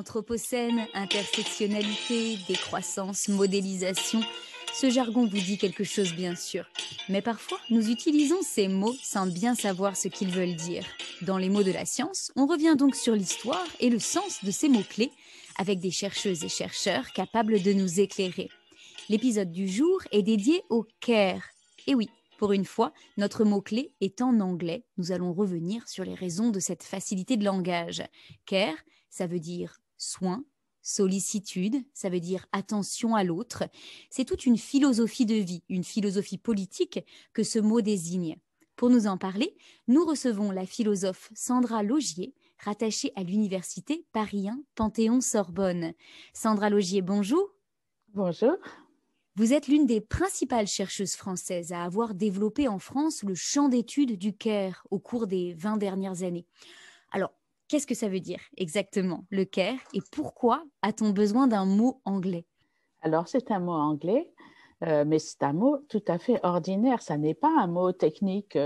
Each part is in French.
Anthropocène, intersectionnalité, décroissance, modélisation, ce jargon vous dit quelque chose bien sûr. Mais parfois, nous utilisons ces mots sans bien savoir ce qu'ils veulent dire. Dans les mots de la science, on revient donc sur l'histoire et le sens de ces mots-clés, avec des chercheuses et chercheurs capables de nous éclairer. L'épisode du jour est dédié au care. Et oui, pour une fois, notre mot-clé est en anglais. Nous allons revenir sur les raisons de cette facilité de langage. Care, ça veut dire soin, sollicitude, ça veut dire attention à l'autre. C'est toute une philosophie de vie, une philosophie politique que ce mot désigne. Pour nous en parler, nous recevons la philosophe Sandra Laugier, rattachée à l'université Paris 1 Panthéon-Sorbonne. Sandra Laugier, bonjour. Bonjour. Vous êtes l'une des principales chercheuses françaises à avoir développé en France le champ d'études du care au cours des 20 dernières années. Alors, qu'est-ce que ça veut dire exactement, le care, et pourquoi a-t-on besoin d'un mot anglais? Alors, c'est un mot anglais, mais c'est un mot tout à fait ordinaire. Ça n'est pas un mot technique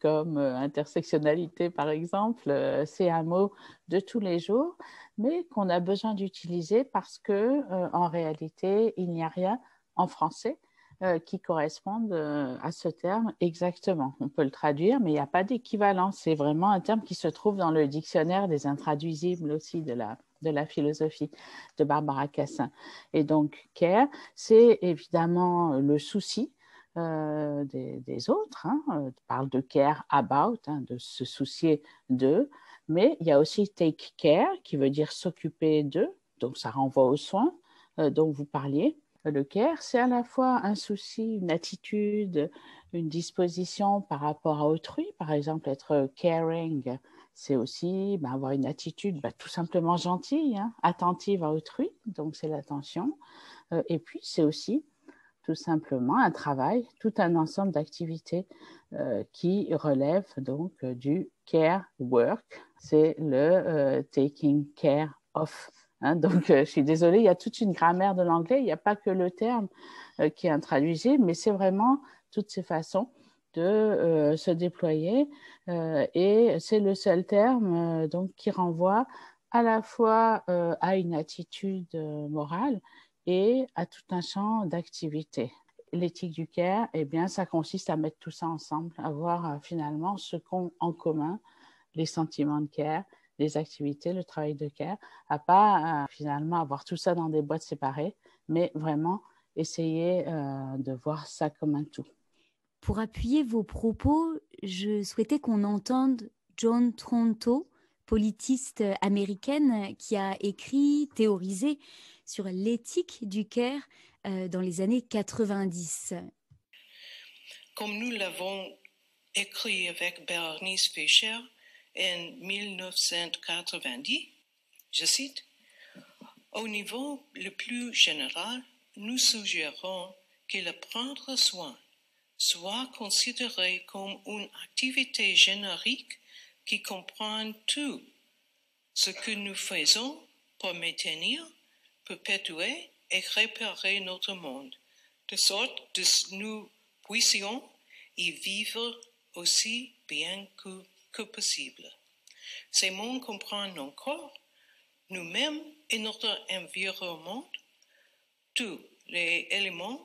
comme intersectionnalité, par exemple. C'est un mot de tous les jours, mais qu'on a besoin d'utiliser parce que, en réalité, il n'y a rien en français qui corresponde à ce terme exactement. On peut le traduire, mais il n'y a pas d'équivalent. C'est vraiment un terme qui se trouve dans le dictionnaire des intraduisibles aussi de la philosophie de Barbara Cassin. Et donc, care, c'est évidemment le souci des autres. On parle de care about, de se soucier d'eux, mais il y a aussi take care, qui veut dire s'occuper d'eux, donc ça renvoie aux soins dont vous parliez. Le care, c'est à la fois un souci, une attitude, une disposition par rapport à autrui. Par exemple, être caring, c'est aussi avoir une attitude tout simplement gentille, attentive à autrui, donc c'est l'attention. Et puis, c'est aussi tout simplement un travail, tout un ensemble d'activités qui relèvent donc du care work, c'est le taking care of. Donc, je suis désolée, il y a toute une grammaire de l'anglais, il n'y a pas que le terme qui est intraduisible, mais c'est vraiment toutes ces façons de se déployer et c'est le seul terme donc, qui renvoie à la fois à une attitude morale et à tout un champ d'activités. L'éthique du care, eh bien, ça consiste à mettre tout ça ensemble, à voir finalement ce qu'ont en commun les sentiments de care, les activités, le travail de care, à pas finalement avoir tout ça dans des boîtes séparées, mais vraiment essayer de voir ça comme un tout. Pour appuyer vos propos, je souhaitais qu'on entende Joan Tronto, politiste américaine qui a écrit, théorisé sur l'éthique du care dans les années 90. Comme nous l'avons écrit avec Bernice Fischer en 1990, je cite, « Au niveau le plus général, nous suggérons que le prendre soin soit considéré comme une activité générique qui comprend tout ce que nous faisons pour maintenir, perpétuer et réparer notre monde, de sorte que nous puissions y vivre aussi bien que possible. Ces mondes comprennent nos corps, nous-mêmes et notre environnement, tous les éléments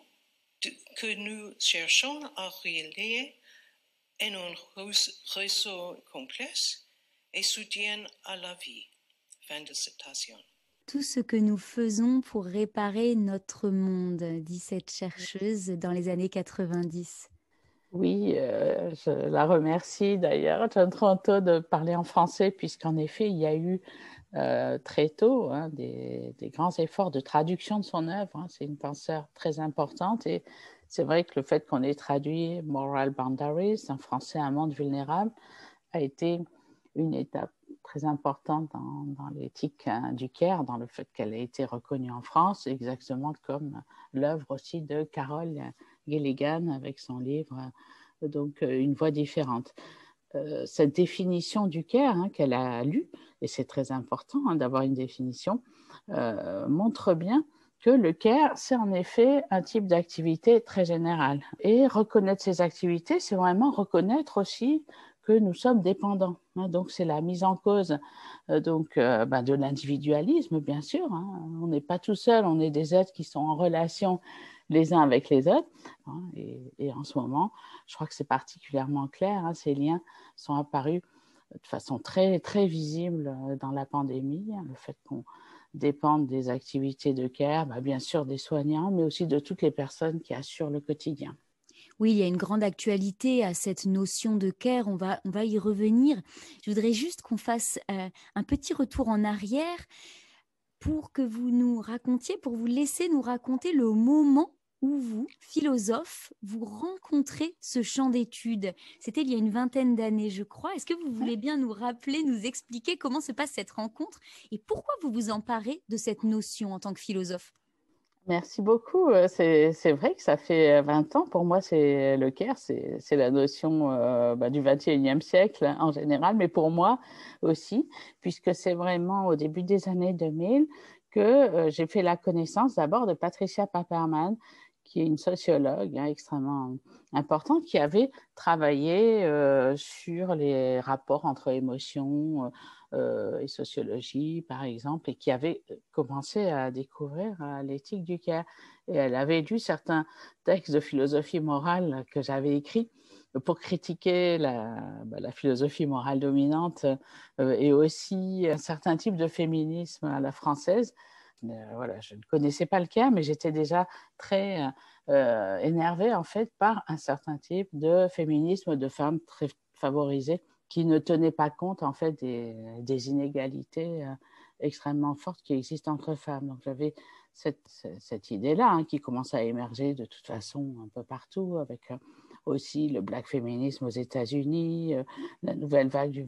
que nous cherchons à relier en un réseau complexe et soutiennent à la vie. » Fin de citation. Tout ce que nous faisons pour réparer notre monde, dit cette chercheuse dans les années 90. Oui, je la remercie d'ailleurs, John Tronto, de parler en français, puisqu'en effet, il y a eu très tôt des grands efforts de traduction de son œuvre. C'est une penseur très importante et c'est vrai que le fait qu'on ait traduit Moral Boundaries, en français Un monde vulnérable, a été une étape très importante dans l'éthique du care, dans le fait qu'elle ait été reconnue en France, exactement comme l'œuvre aussi de Carol Gilligan avec son livre donc Une voix différente. Cette définition du care qu'elle a lue, et c'est très important d'avoir une définition, montre bien que le care, c'est en effet un type d'activité très générale. Et reconnaître ces activités, c'est vraiment reconnaître aussi que nous sommes dépendants. Donc, c'est la mise en cause de l'individualisme, bien sûr. On n'est pas tout seul, on est des êtres qui sont en relation les uns avec les autres. Et en ce moment, je crois que c'est particulièrement clair. Ces liens sont apparus de façon très, très visible dans la pandémie. Le fait qu'on dépende des activités de care, bien sûr des soignants, mais aussi de toutes les personnes qui assurent le quotidien. Oui, il y a une grande actualité à cette notion de care, on va y revenir. Je voudrais juste qu'on fasse un petit retour en arrière pour que vous nous racontiez, pour vous laisser nous raconter le moment où vous, philosophe, vous rencontrez ce champ d'études. C'était il y a une vingtaine d'années, je crois. Est-ce que vous voulez bien nous rappeler, nous expliquer comment se passe cette rencontre et pourquoi vous vous emparez de cette notion en tant que philosophe? Merci beaucoup. C'est vrai que ça fait 20 ans. Pour moi, c'est le care, c'est la notion du 21e siècle en général, mais pour moi aussi, puisque c'est vraiment au début des années 2000 que j'ai fait la connaissance d'abord de Patricia Paperman, qui est une sociologue extrêmement importante, qui avait travaillé sur les rapports entre émotions et sociologie, par exemple, et qui avait commencé à découvrir l'éthique du care. Et elle avait lu certains textes de philosophie morale que j'avais écrits pour critiquer la philosophie morale dominante et aussi un certain type de féminisme à la française. Voilà, je ne connaissais pas le care, mais j'étais déjà très énervée en fait par un certain type de féminisme de femmes très favorisées qui ne tenaient pas compte en fait des inégalités extrêmement fortes qui existent entre femmes. Donc j'avais cette idée-là qui commence à émerger de toute façon un peu partout, avec aussi le black féminisme aux États-Unis, la nouvelle vague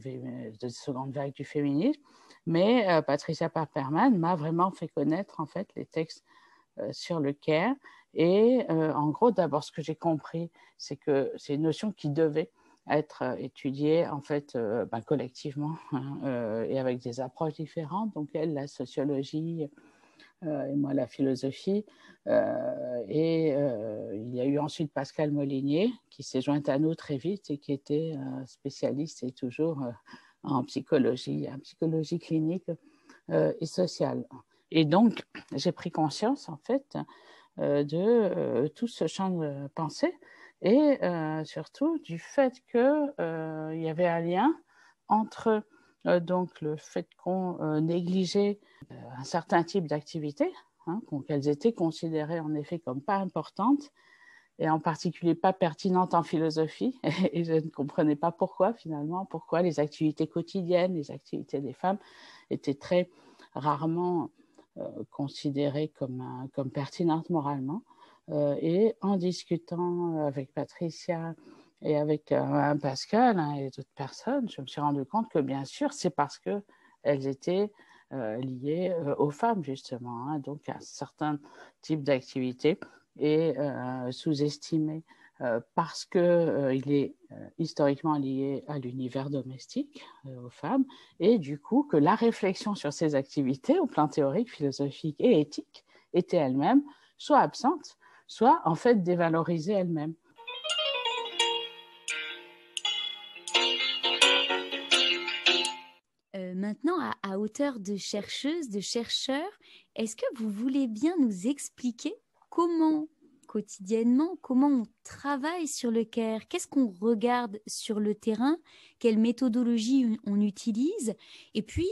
de seconde vague du féminisme. Mais Patricia Paperman m'a vraiment fait connaître en fait les textes sur le care. Et en gros, d'abord, ce que j'ai compris, c'est que c'est une notion qui devait être étudiée en fait collectivement et avec des approches différentes. Donc elle, la sociologie et moi la philosophie. Il y a eu ensuite Pascal Molinier qui s'est jointe à nous très vite et qui était spécialiste et toujours en psychologie clinique et sociale. Et donc, j'ai pris conscience, en fait, de tout ce champ de pensée et surtout du fait qu'il y avait un lien entre donc le fait qu'on négligeait un certain type d'activités, qu'elles étaient considérées en effet comme pas importantes et en particulier pas pertinentes en philosophie. Et je ne comprenais pas pourquoi les activités quotidiennes, les activités des femmes étaient très rarement considérées comme pertinentes moralement. Et en discutant avec Patricia et avec Pascal et d'autres personnes, je me suis rendu compte que bien sûr, c'est parce qu'elles étaient liées aux femmes, justement, donc à un certain type d'activité et sous-estimé parce qu'il est historiquement lié à l'univers domestique, aux femmes, et du coup que la réflexion sur ces activités au plan théorique, philosophique et éthique était elle-même soit absente, soit en fait dévalorisée elle-même. Maintenant, à hauteur de chercheuse, de chercheur, est-ce que vous voulez bien nous expliquer comment, quotidiennement, comment on travaille sur le care? Qu'est-ce qu'on regarde sur le terrain? Quelle méthodologie on utilise? Et puis,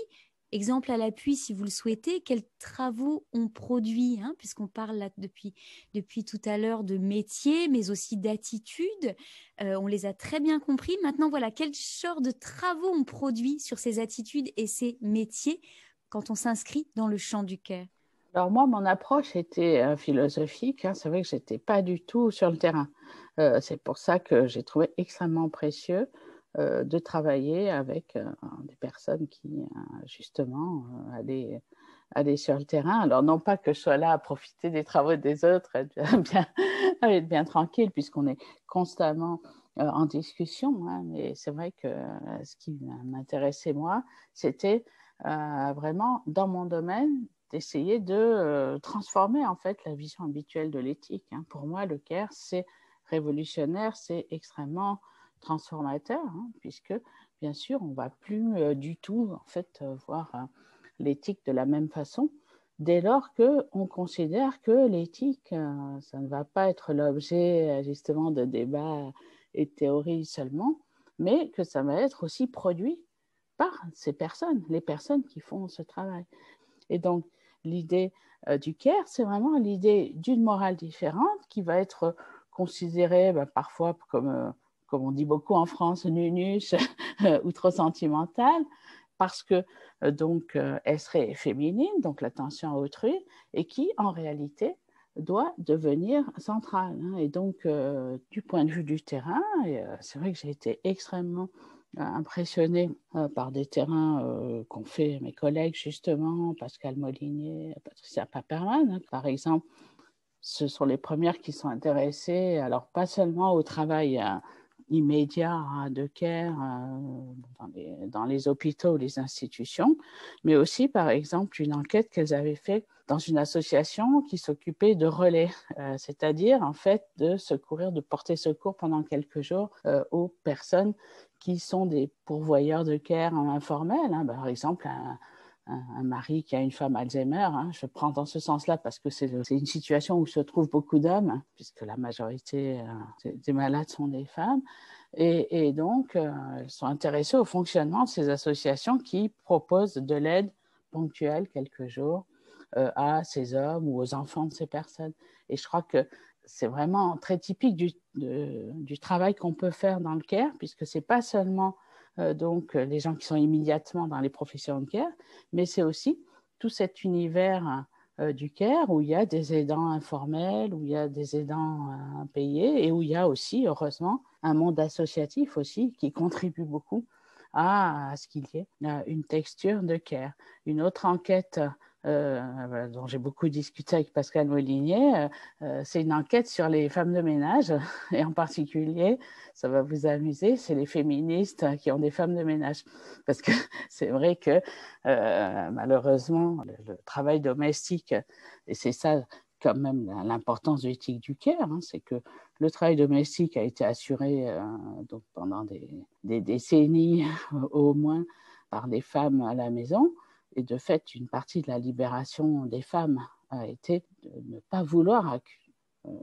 exemple à l'appui, si vous le souhaitez, quels travaux on produit, puisqu'on parle là depuis tout à l'heure de métier, mais aussi d'attitude. On les a très bien compris. Maintenant, voilà, quel genre de travaux on produit sur ces attitudes et ces métiers quand on s'inscrit dans le champ du care? Alors moi, mon approche était philosophique. C'est vrai que je n'étais pas du tout sur le terrain. C'est pour ça que j'ai trouvé extrêmement précieux de travailler avec des personnes qui, justement, allaient sur le terrain. Alors, non pas que je sois là à profiter des travaux des autres, être bien tranquille, puisqu'on est constamment en discussion. Mais c'est vrai que ce qui m'intéressait, moi, c'était vraiment, dans mon domaine, d'essayer de transformer, en fait, la vision habituelle de l'éthique. Pour moi, le care, c'est révolutionnaire, c'est extrêmement transformateur, puisque bien sûr, on ne va plus du tout en fait, voir l'éthique de la même façon, dès lors qu'on considère que l'éthique, ça ne va pas être l'objet justement de débats et de théories seulement, mais que ça va être aussi produit par ces personnes, les personnes qui font ce travail. Et donc, l'idée du care, c'est vraiment l'idée d'une morale différente qui va être considérée parfois comme on dit beaucoup en France, nunus ou trop sentimentale, parce que donc elle serait féminine, donc l'attention à autrui, et qui en réalité doit devenir centrale. Et donc, du point de vue du terrain, c'est vrai que j'ai été extrêmement impressionnée par des terrains qu'ont fait mes collègues, justement, Pascal Molinier, Patricia Paperman, par exemple. Ce sont les premières qui sont intéressées, alors pas seulement au travail immédiat de care dans les hôpitaux ou les institutions, mais aussi, par exemple, une enquête qu'elles avaient faite dans une association qui s'occupait de relais, c'est-à-dire, en fait, de porter secours pendant quelques jours aux personnes qui sont des pourvoyeurs de care informels, par exemple, un mari qui a une femme Alzheimer, je prends dans ce sens-là parce que c'est une situation où se trouvent beaucoup d'hommes, puisque la majorité des malades sont des femmes, et donc elles sont intéressées au fonctionnement de ces associations qui proposent de l'aide ponctuelle quelques jours à ces hommes ou aux enfants de ces personnes. Et je crois que c'est vraiment très typique du travail qu'on peut faire dans le care, puisque c'est pas seulement donc les gens qui sont immédiatement dans les professions de care, mais c'est aussi tout cet univers du care où il y a des aidants informels, où il y a des aidants payés et où il y a aussi, heureusement, un monde associatif aussi qui contribue beaucoup à ce qu'il y ait une texture de care. Une autre enquête dont j'ai beaucoup discuté avec Pascal Molinier, c'est une enquête sur les femmes de ménage, et en particulier, ça va vous amuser, c'est les féministes qui ont des femmes de ménage. Parce que c'est vrai que malheureusement, le travail domestique, et c'est ça quand même l'importance de l'éthique du care, c'est que le travail domestique a été assuré donc pendant des décennies au moins par des femmes à la maison. Et de fait, une partie de la libération des femmes a été de ne pas vouloir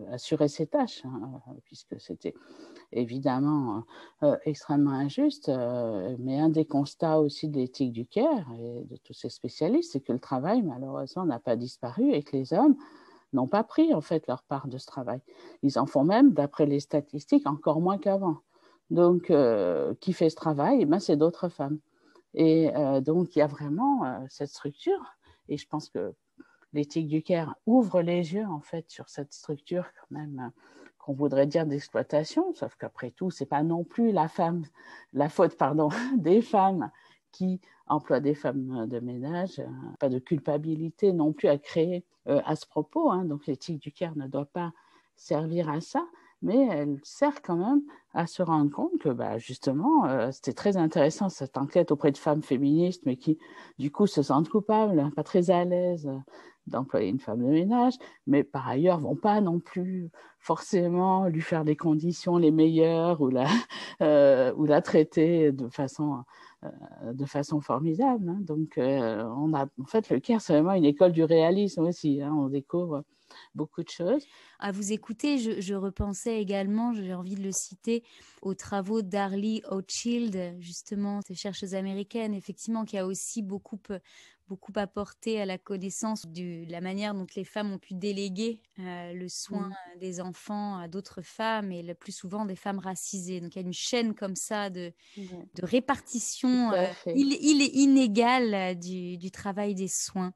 assurer ces tâches, puisque c'était évidemment extrêmement injuste. Mais un des constats aussi de l'éthique du care et de tous ces spécialistes, c'est que le travail, malheureusement, n'a pas disparu et que les hommes n'ont pas pris en fait leur part de ce travail. Ils en font même, d'après les statistiques, encore moins qu'avant. Donc, qui fait ce travail? C'est d'autres femmes. Et donc, il y a vraiment cette structure. Et je pense que l'éthique du care ouvre les yeux, en fait, sur cette structure, quand même, qu'on voudrait dire d'exploitation. Sauf qu'après tout, ce n'est pas non plus la faute des femmes qui emploient des femmes de ménage. Pas de culpabilité non plus à créer à ce propos. Donc, l'éthique du care ne doit pas servir à ça, mais elle sert quand même à se rendre compte que justement, c'était très intéressant cette enquête auprès de femmes féministes, mais qui du coup se sentent coupables, pas très à l'aise d'employer une femme de ménage, mais par ailleurs vont pas non plus forcément lui faire les conditions les meilleures ou la traiter de façon formidable. Donc on a en fait le care, c'est vraiment une école du réalisme aussi. On découvre beaucoup de choses. À vous écouter, je repensais également, j'ai envie de le citer, aux travaux d'Arlie Hochschild, justement, cette chercheuse américaine, effectivement, qui a aussi beaucoup apporté à la connaissance de la manière dont les femmes ont pu déléguer le soin des enfants à d'autres femmes, et le plus souvent des femmes racisées. Donc il y a une chaîne comme ça de répartition inégale du travail des soins.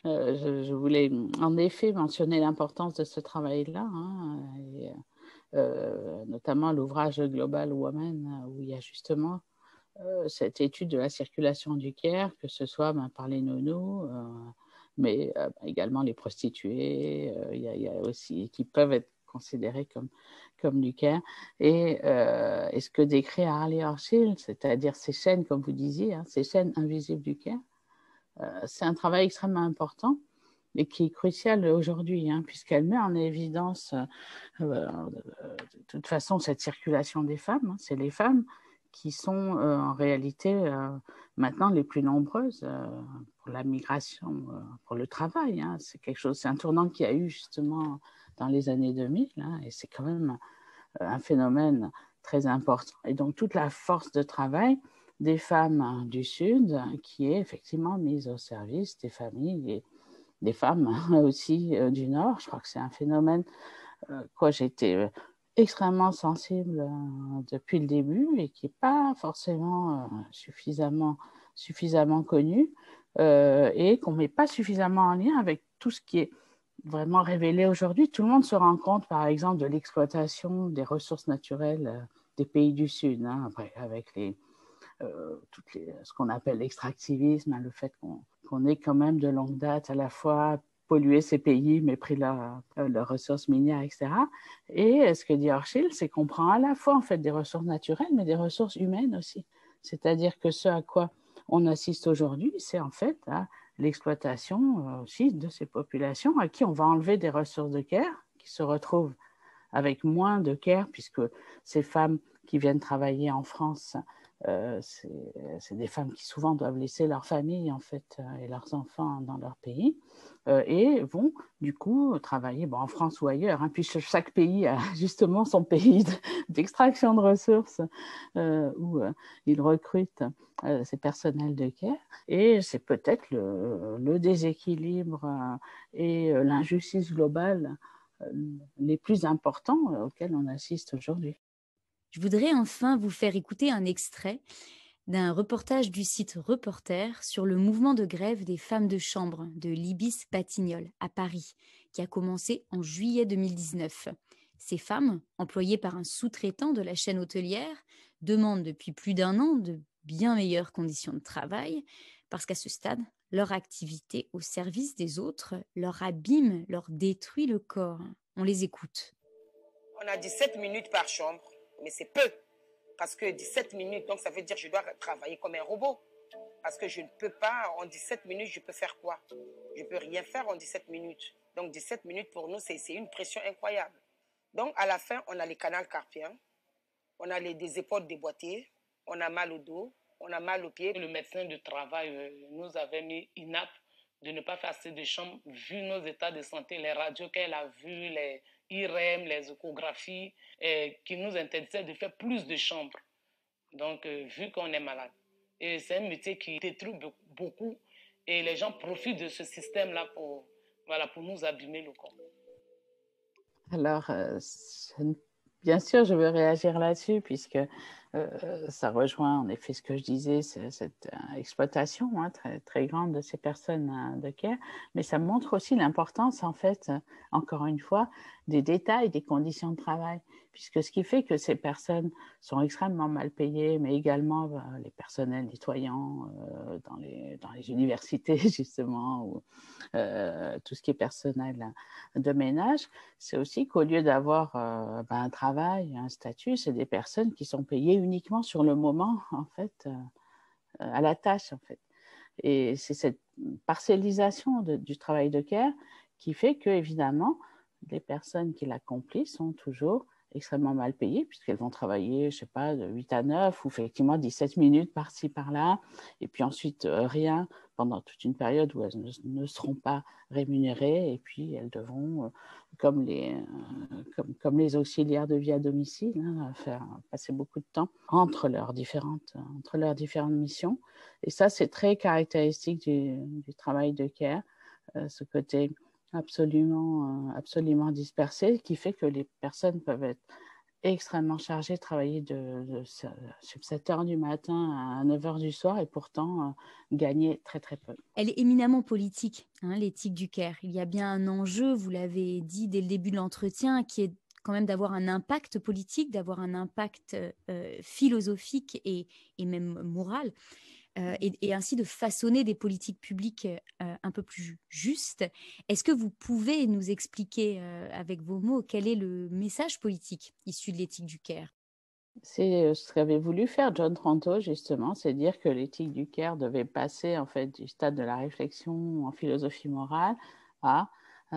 Je voulais en effet mentionner l'importance de ce travail-là, notamment l'ouvrage Global Woman, où il y a justement cette étude de la circulation du care, que ce soit par les nounous, mais également les prostituées, il y a aussi qui peuvent être considérées comme du care. Et ce que décrit Arlie Hochschild, c'est-à-dire ces chaînes, comme vous disiez, ces chaînes invisibles du care, c'est un travail extrêmement important, et qui est cruciale aujourd'hui, hein, puisqu'elle met en évidence, de toute façon, cette circulation des femmes. Hein, c'est les femmes qui sont en réalité maintenant les plus nombreuses pour la migration, pour le travail. Hein. C'est un tournant qu'il y a eu justement dans les années 2000, hein, et c'est quand même un phénomène très important. Et donc toute la force de travail des femmes du Sud qui est effectivement mise au service des familles et des femmes aussi du Nord. Je crois que c'est un phénomène quoi j'ai été extrêmement sensible depuis le début et qui n'est pas forcément suffisamment connu et qu'on ne met pas suffisamment en lien avec tout ce qui est vraiment révélé aujourd'hui. Tout le monde se rend compte, par exemple, de l'exploitation des ressources naturelles des pays du Sud, hein, avec ce qu'on appelle l'extractivisme, hein, le fait qu'on ait quand même de longue date à la fois pollué ces pays, mais pris leurs ressources minières, etc. Et ce que dit Hochschild, c'est qu'on prend à la fois en fait des ressources naturelles, mais des ressources humaines aussi. C'est-à-dire que ce à quoi on assiste aujourd'hui, c'est en fait l'exploitation aussi de ces populations à qui on va enlever des ressources de care, qui se retrouvent avec moins de care, puisque ces femmes qui viennent travailler en France, c'est des femmes qui souvent doivent laisser leur famille en fait, et leurs enfants dans leur pays et vont du coup travailler en France ou ailleurs, hein, puisque chaque pays a justement son pays d'extraction de ressources où ils recrutent ces personnels de care, et c'est peut-être le déséquilibre et l'injustice globale les plus importants auxquels on assiste aujourd'hui. Je voudrais enfin vous faire écouter un extrait d'un reportage du site Reporter sur le mouvement de grève des femmes de chambre de l'Ibis Batignolles à Paris, qui a commencé en juillet 2019. Ces femmes, employées par un sous-traitant de la chaîne hôtelière, demandent depuis plus d'un an de bien meilleures conditions de travail, parce qu'à ce stade, leur activité au service des autres leur abîme, leur détruit le corps. On les écoute. On a 17 minutes par chambre, mais c'est peu. Parce que 17 minutes, donc ça veut dire que je dois travailler comme un robot. Parce que je ne peux pas, en 17 minutes, je peux faire quoi? Je ne peux rien faire en 17 minutes. Donc 17 minutes pour nous, c'est une pression incroyable. Donc à la fin, on a les canals carpiens, on a des épaules déboîtées, on a mal au dos, on a mal aux pieds. Le médecin de travail nous avait mis inapte de ne pas faire assez de chambres vu nos états de santé, les radios qu'elle a vues, les IRM, les échographies, qui nous interdisaient de faire plus de chambres. Donc, vu qu'on est malade. Et c'est un métier qui détruit beaucoup et les gens profitent de ce système-là pour nous abîmer le corps. Alors, bien sûr, je veux réagir là-dessus puisque ça rejoint en effet ce que je disais, cette exploitation très, très grande de ces personnes de care, mais ça montre aussi l'importance, en fait, encore une fois, des détails des conditions de travail, puisque ce qui fait que ces personnes sont extrêmement mal payées, mais également les personnels nettoyants dans les universités, justement, ou tout ce qui est personnel de ménage, c'est aussi qu'au lieu d'avoir un travail, un statut, c'est des personnes qui sont payées uniquement sur le moment, en fait, à la tâche, en fait. Et c'est cette parcellisation du travail de care qui fait que, évidemment, les personnes qui l'accomplissent sont toujours extrêmement mal payées puisqu'elles vont travailler, je ne sais pas, de 8 à 9 ou effectivement 17 minutes par-ci, par-là, et puis ensuite rien pendant toute une période où elles ne seront pas rémunérées, et puis elles devront, comme les auxiliaires de vie à domicile, faire passer beaucoup de temps entre leurs différentes missions. Et ça, c'est très caractéristique du travail de care, ce côté absolument dispersé, qui fait que les personnes peuvent être extrêmement chargées de travailler de 7 heures du matin à 9 heures du soir et pourtant gagner très très peu. Elle est éminemment politique, l'éthique du care. Il y a bien un enjeu, vous l'avez dit dès le début de l'entretien, qui est quand même d'avoir un impact politique, d'avoir un impact philosophique et même moral. Et ainsi de façonner des politiques publiques un peu plus justes. Est-ce que vous pouvez nous expliquer avec vos mots quel est le message politique issu de l'éthique du care? C'est ce qu'avait voulu faire John Tronto, justement, c'est dire que l'éthique du care devait passer en fait du stade de la réflexion en philosophie morale à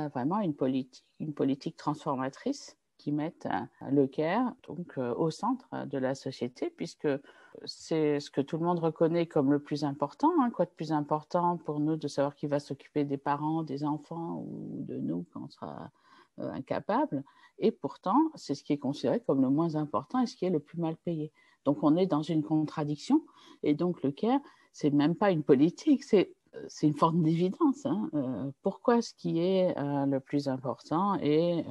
vraiment une politique transformatrice qui mette le care donc, au centre de la société, puisque c'est ce que tout le monde reconnaît comme le plus important. Quoi de plus important pour nous de savoir qui va s'occuper des parents, des enfants ou de nous quand on sera incapable. Et pourtant, c'est ce qui est considéré comme le moins important et ce qui est le plus mal payé. Donc, on est dans une contradiction. Et donc, le care, c'est même pas une politique, c'est une forme d'évidence. Pourquoi ce qui est le plus important est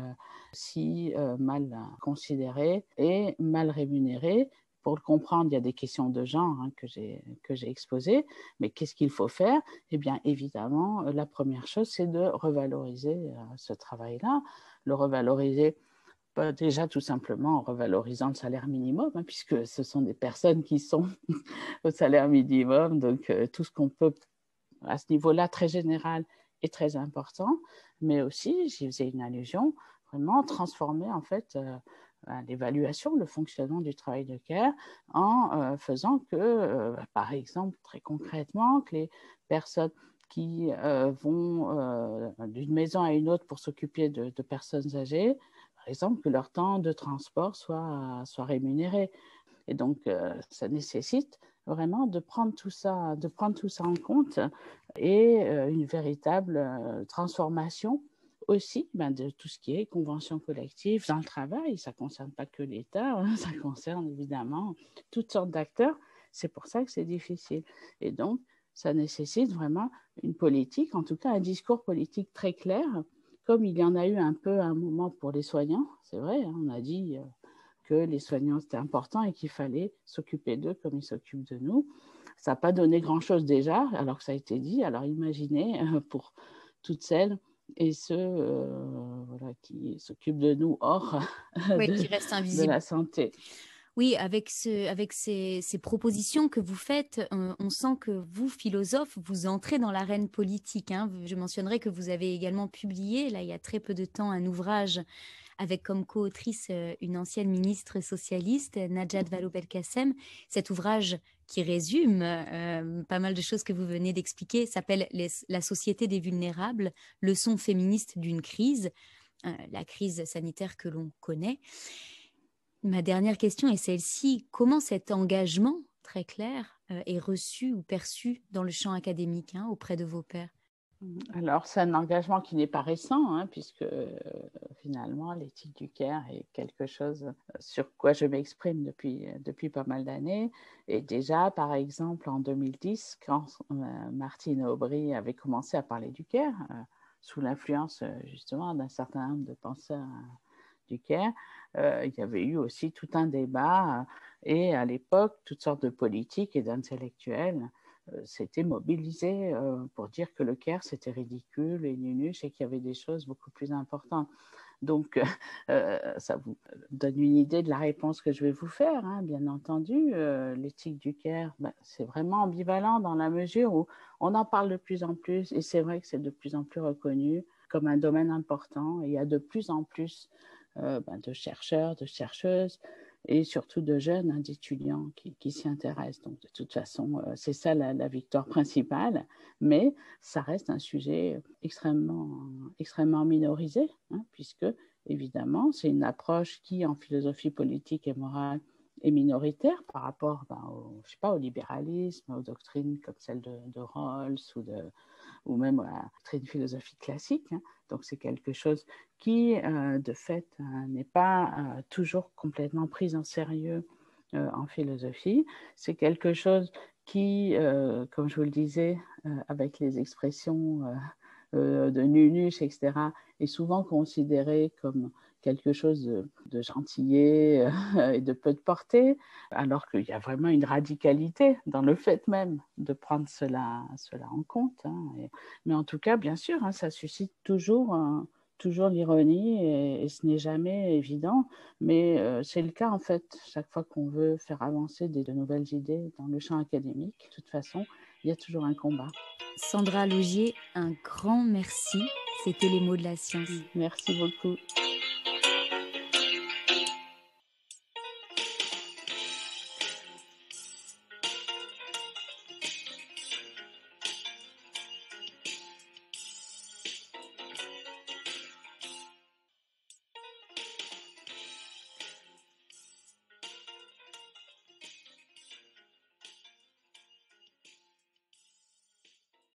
si mal considéré et mal rémunéré? Pour le comprendre, il y a des questions de genre que j'ai exposées. Mais qu'est-ce qu'il faut faire? Eh bien, évidemment, la première chose, c'est de revaloriser ce travail-là. Le revaloriser, déjà tout simplement en revalorisant le salaire minimum, puisque ce sont des personnes qui sont au salaire minimum. Donc, tout ce qu'on peut à ce niveau-là très général est très important. Mais aussi, j'y faisais une allusion, vraiment transformer en fait l'évaluation, le fonctionnement du travail de care en faisant que, par exemple, très concrètement, que les personnes qui vont d'une maison à une autre pour s'occuper de personnes âgées, par exemple, que leur temps de transport soit rémunéré. Et donc, ça nécessite vraiment de prendre tout ça en compte et une véritable transformation aussi de tout ce qui est convention collective dans le travail. Ça ne concerne pas que l'État, ça concerne évidemment toutes sortes d'acteurs. C'est pour ça que c'est difficile. Et donc, ça nécessite vraiment une politique, en tout cas un discours politique très clair, comme il y en a eu un peu à un moment pour les soignants. C'est vrai, on a dit que les soignants, c'était important et qu'il fallait s'occuper d'eux comme ils s'occupent de nous. Ça n'a pas donné grand-chose déjà, alors que ça a été dit. Alors imaginez pour toutes celles et ceux qui s'occupent de nous hors qui restent invisibles. De la santé. Oui, avec ces propositions que vous faites, on sent que vous, philosophes, vous entrez dans l'arène politique. Je mentionnerai que vous avez également publié, là, il y a très peu de temps, un ouvrage avec comme co-autrice une ancienne ministre socialiste, Najat Vallaud-Belkacem. Cet ouvrage qui résume pas mal de choses que vous venez d'expliquer s'appelle « La société des vulnérables, leçons féministes d'une crise », la crise sanitaire que l'on connaît. Ma dernière question est celle-ci. Comment cet engagement très clair est reçu ou perçu dans le champ académique auprès de vos pairs? Alors, c'est un engagement qui n'est pas récent, puisque finalement, l'éthique du care est quelque chose sur quoi je m'exprime depuis pas mal d'années. Et déjà, par exemple, en 2010, quand Martine Aubry avait commencé à parler du care, sous l'influence justement d'un certain nombre de penseurs du care, il y avait eu aussi tout un débat et à l'époque, toutes sortes de politiques et d'intellectuels s'étaient mobilisés pour dire que le care, c'était ridicule et nunuche et qu'il y avait des choses beaucoup plus importantes. Donc, ça vous donne une idée de la réponse que je vais vous faire, bien entendu. L'éthique du care, c'est vraiment ambivalent dans la mesure où on en parle de plus en plus et c'est vrai que c'est de plus en plus reconnu comme un domaine important. Et il y a de plus en plus de chercheurs, de chercheuses et surtout de jeunes, d'étudiants qui s'y intéressent. Donc, de toute façon, c'est ça la victoire principale, mais ça reste un sujet extrêmement minorisé, puisque, évidemment, c'est une approche qui, en philosophie politique et morale, est minoritaire par rapport au libéralisme, aux doctrines comme celle de Rawls ou même à la doctrine philosophique classique. Donc, c'est quelque chose qui, de fait, n'est pas toujours complètement pris en sérieux en philosophie. C'est quelque chose qui, comme je vous le disais, avec les expressions de nunuche, etc., est souvent considéré comme quelque chose de gentillet et de peu de portée, alors qu'il y a vraiment une radicalité dans le fait même de prendre cela en compte. Mais en tout cas, bien sûr, ça suscite toujours l'ironie et ce n'est jamais évident, mais c'est le cas en fait, chaque fois qu'on veut faire avancer de nouvelles idées dans le champ académique, de toute façon, il y a toujours un combat. Sandra Laugier, un grand merci. C'était les mots de la science. Merci beaucoup.